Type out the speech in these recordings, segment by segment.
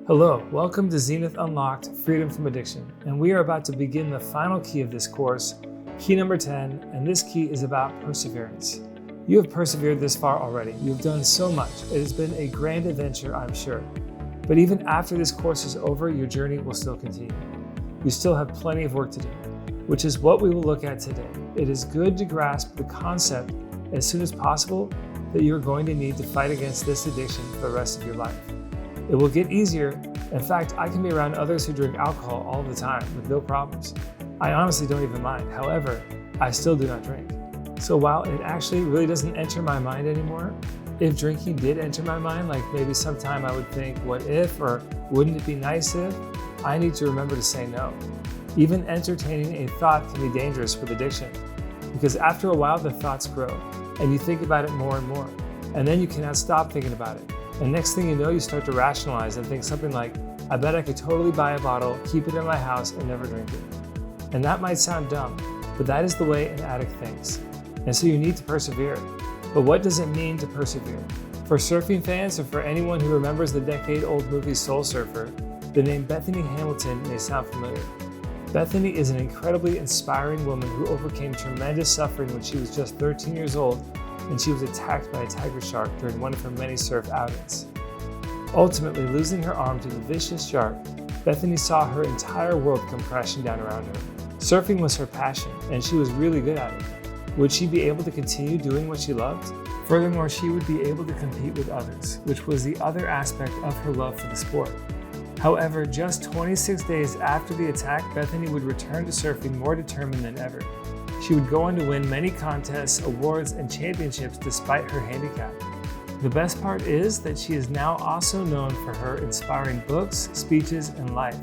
Hello, welcome to Zenith Unlocked Freedom from Addiction, and we are about to begin the final key of this course, key number 10, and this key is about perseverance. You have persevered this far already. You've done so much. It has been a grand adventure, I'm sure. But even after this course is over, your journey will still continue. You still have plenty of work to do, which is what we will look at today. It is good to grasp the concept as soon as possible that you're going to need to fight against this addiction for the rest of your life. It will get easier. In fact, I can be around others who drink alcohol all the time with no problems. I honestly don't even mind. However, I still do not drink. So while it actually really doesn't enter my mind anymore, if drinking did enter my mind, like maybe sometime I would think, what if, or wouldn't it be nice if, I need to remember to say no. Even entertaining a thought can be dangerous with addiction, because after a while the thoughts grow, and you think about it more and more, and then you cannot stop thinking about it. And next thing you know, you start to rationalize and think something like, I bet I could totally buy a bottle, keep it in my house, and never drink it. And that might sound dumb, but that is the way an addict thinks. And so you need to persevere. But what does it mean to persevere? For surfing fans, or for anyone who remembers the decade-old movie Soul Surfer, the name Bethany Hamilton may sound familiar. Bethany is an incredibly inspiring woman who overcame tremendous suffering when she was just 13 years old, and she was attacked by a tiger shark during one of her many surf outings. Ultimately, losing her arm to the vicious shark, Bethany saw her entire world come crashing down around her. Surfing was her passion, and she was really good at it. Would she be able to continue doing what she loved? Furthermore, she would be able to compete with others, which was the other aspect of her love for the sport. However, just 26 days after the attack, Bethany would return to surfing more determined than ever. She would go on to win many contests, awards, and championships despite her handicap. The best part is that she is now also known for her inspiring books, speeches, and life.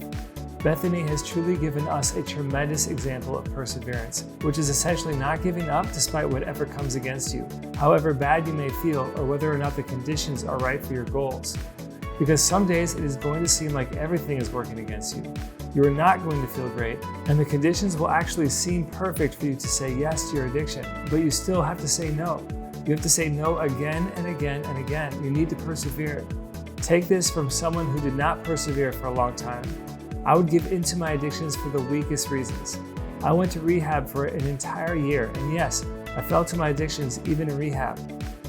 Bethany has truly given us a tremendous example of perseverance, which is essentially not giving up despite whatever comes against you, however bad you may feel or whether or not the conditions are right for your goals. Because some days it is going to seem like everything is working against you. You are not going to feel great, and the conditions will actually seem perfect for you to say yes to your addiction, but you still have to say no. You have to say no again and again and again. You need to persevere. Take this from someone who did not persevere for a long time. I would give in to my addictions for the weakest reasons. I went to rehab for an entire year, and yes, I fell to my addictions even in rehab.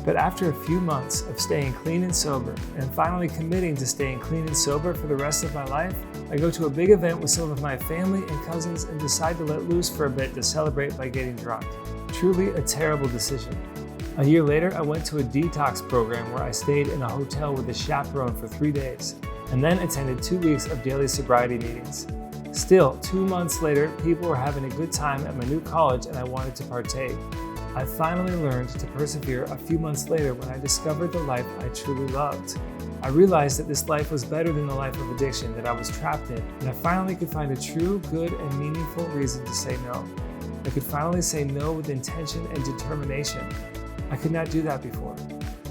But after a few months of staying clean and sober, and finally committing to staying clean and sober for the rest of my life, I go to a big event with some of my family and cousins and decide to let loose for a bit to celebrate by getting drunk. Truly a terrible decision. A year later, I went to a detox program where I stayed in a hotel with a chaperone for 3 days, and then attended 2 weeks of daily sobriety meetings. Still, 2 months later, people were having a good time at my new college and I wanted to partake. I finally learned to persevere a few months later when I discovered the life I truly loved. I realized that this life was better than the life of addiction that I was trapped in, and I finally could find a true, good, and meaningful reason to say no. I could finally say no with intention and determination. I could not do that before.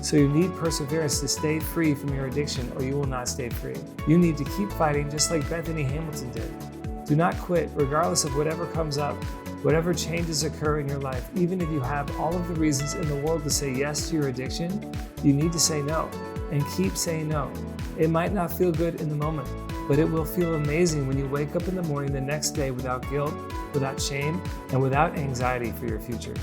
So you need perseverance to stay free from your addiction, or you will not stay free. You need to keep fighting just like Bethany Hamilton did. Do not quit, regardless of whatever comes up. Whatever changes occur in your life, even if you have all of the reasons in the world to say yes to your addiction, you need to say no, and keep saying no. It might not feel good in the moment, but it will feel amazing when you wake up in the morning the next day without guilt, without shame, and without anxiety for your future.